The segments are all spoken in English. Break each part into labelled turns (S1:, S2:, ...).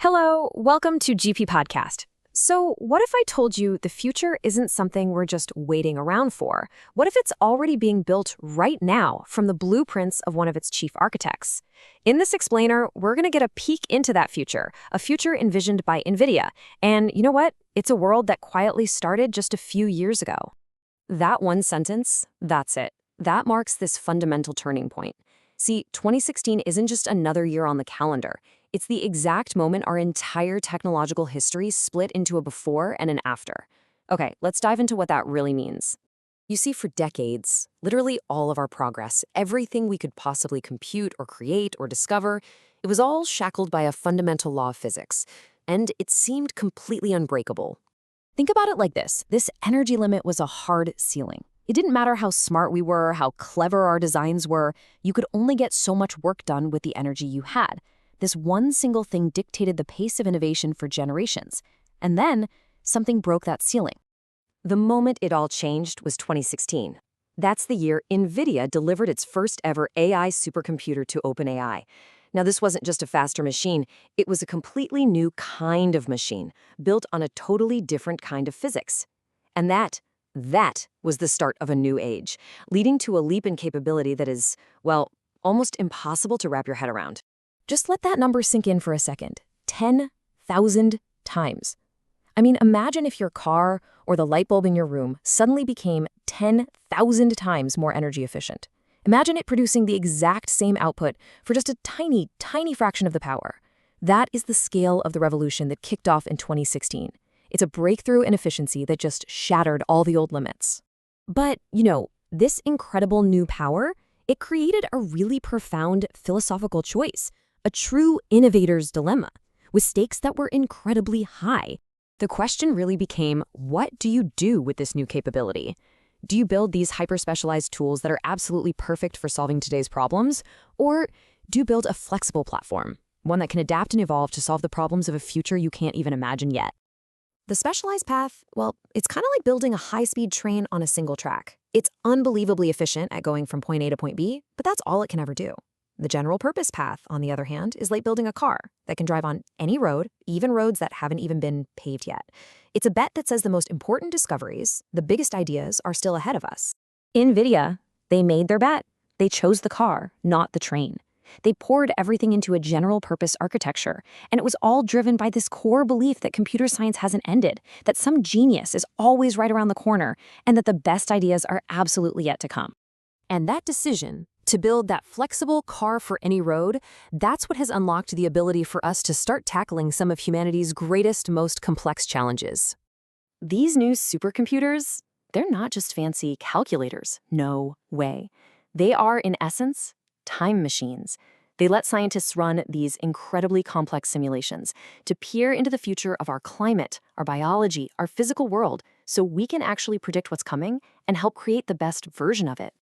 S1: Hello, welcome to GP Podcast. So, what if I told you the future isn't something we're just waiting around for? What if it's already being built right now from the blueprints of one of its chief architects? In this explainer, we're going to get a peek into that future, a future envisioned by NVIDIA. And you know what? It's a world that quietly started just a few years ago. That one sentence, that's it. That marks this fundamental turning point. See, 2016 isn't just another year on the calendar. It's the exact moment our entire technological history split into a before and an after. Okay, let's dive into what that really means. You see, for decades, literally all of our progress, everything we could possibly compute or create or discover, it was all shackled by a fundamental law of physics, and it seemed completely unbreakable. Think about it like this. This energy limit was a hard ceiling. It didn't matter how smart we were, how clever our designs were, you could only get so much work done with the energy you had. This one single thing dictated the pace of innovation for generations. And then, something broke that ceiling. The moment it all changed was 2016. That's the year NVIDIA delivered its first ever AI supercomputer to OpenAI. Now, this wasn't just a faster machine, it was a completely new kind of machine, built on a totally different kind of physics. And that was the start of a new age, leading to a leap in capability that is, well, almost impossible to wrap your head around. Just let that number sink in for a second. 10,000 times. I mean, imagine if your car or the light bulb in your room suddenly became 10,000 times more energy efficient. Imagine it producing the exact same output for just a tiny, tiny fraction of the power. That is the scale of the revolution that kicked off in 2016. It's a breakthrough in efficiency that just shattered all the old limits. But, this incredible new power, it created a really profound philosophical choice. A true innovator's dilemma, with stakes that were incredibly high. The question really became, what do you do with this new capability? Do you build these hyper-specialized tools that are absolutely perfect for solving today's problems? Or do you build a flexible platform, one that can adapt and evolve to solve the problems of a future you can't even imagine yet? The specialized path, well, it's kind of like building a high-speed train on a single track. It's unbelievably efficient at going from point A to point B, but that's all it can ever do. The general purpose path, on the other hand, is like building a car that can drive on any road, even roads that haven't even been paved yet. It's a bet that says the most important discoveries, the biggest ideas, are still ahead of us. NVIDIA, they made their bet. They chose the car, not the train. They poured everything into a general purpose architecture, and it was all driven by this core belief that computer science hasn't ended, that some genius is always right around the corner, and that the best ideas are absolutely yet to come. And that decision, to build that flexible car for any road, that's what has unlocked the ability for us to start tackling some of humanity's greatest, most complex challenges. These new supercomputers, they're not just fancy calculators. No way. They are, in essence, time machines. They let scientists run these incredibly complex simulations to peer into the future of our climate, our biology, our physical world, so we can actually predict what's coming and help create the best version of it.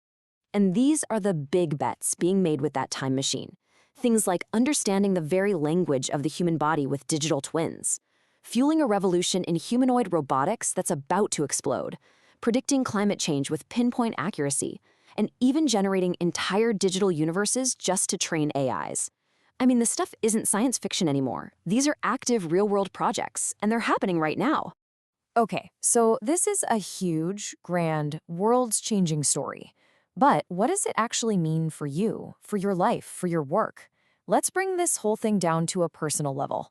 S1: And these are the big bets being made with that time machine. Things like understanding the very language of the human body with digital twins, fueling a revolution in humanoid robotics that's about to explode, predicting climate change with pinpoint accuracy, and even generating entire digital universes just to train AIs. I mean, this stuff isn't science fiction anymore. These are active real-world projects, and they're happening right now. Okay, so this is a huge, grand, world-changing story. But what does it actually mean for you, for your life, for your work? Let's bring this whole thing down to a personal level.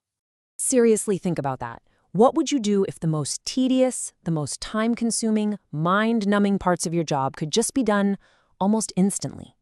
S1: Seriously, think about that. What would you do if the most tedious, the most time-consuming, mind-numbing parts of your job could just be done almost instantly?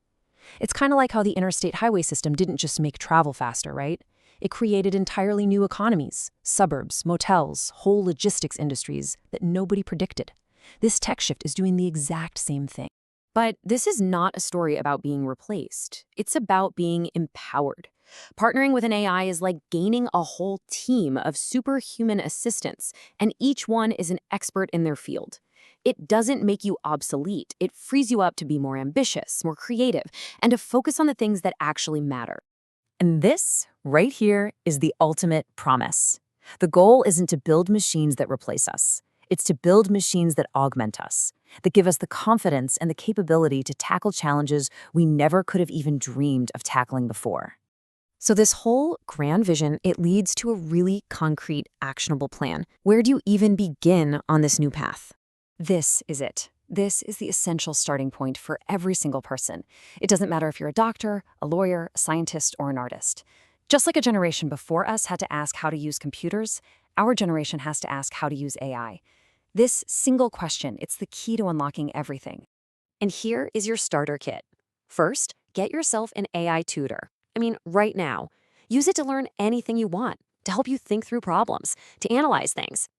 S1: It's kind of like how the interstate highway system didn't just make travel faster, right? It created entirely new economies, suburbs, motels, whole logistics industries that nobody predicted. This tech shift is doing the exact same thing. But this is not a story about being replaced. It's about being empowered. Partnering with an AI is like gaining a whole team of superhuman assistants, and each one is an expert in their field. It doesn't make you obsolete. It frees you up to be more ambitious, more creative, and to focus on the things that actually matter. And this, right here, is the ultimate promise. The goal isn't to build machines that replace us. It's to build machines that augment us, that give us the confidence and the capability to tackle challenges we never could have even dreamed of tackling before. So this whole grand vision, it leads to a really concrete, actionable plan. Where do you even begin on this new path? This is it. This is the essential starting point for every single person. It doesn't matter if you're a doctor, a lawyer, a scientist, or an artist. Just like a generation before us had to ask how to use computers, our generation has to ask how to use AI. This single question, it's the key to unlocking everything. And here is your starter kit. First, get yourself an AI tutor. Right now. Use it to learn anything you want, to help you think through problems, to analyze things.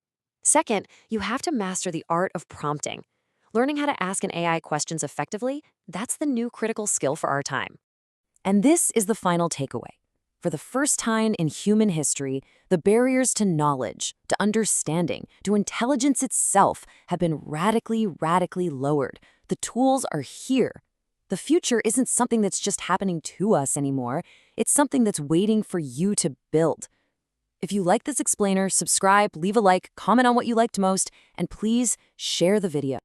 S1: Second, you have to master the art of prompting. Learning how to ask an AI questions effectively, that's the new critical skill for our time. And this is the final takeaway. For the first time in human history, the barriers to knowledge, to understanding, to intelligence itself have been radically lowered. The tools are here. The future isn't something that's just happening to us anymore. It's something that's waiting for you to build. If you like this explainer, subscribe, leave a like, comment on what you liked most, and please share the video.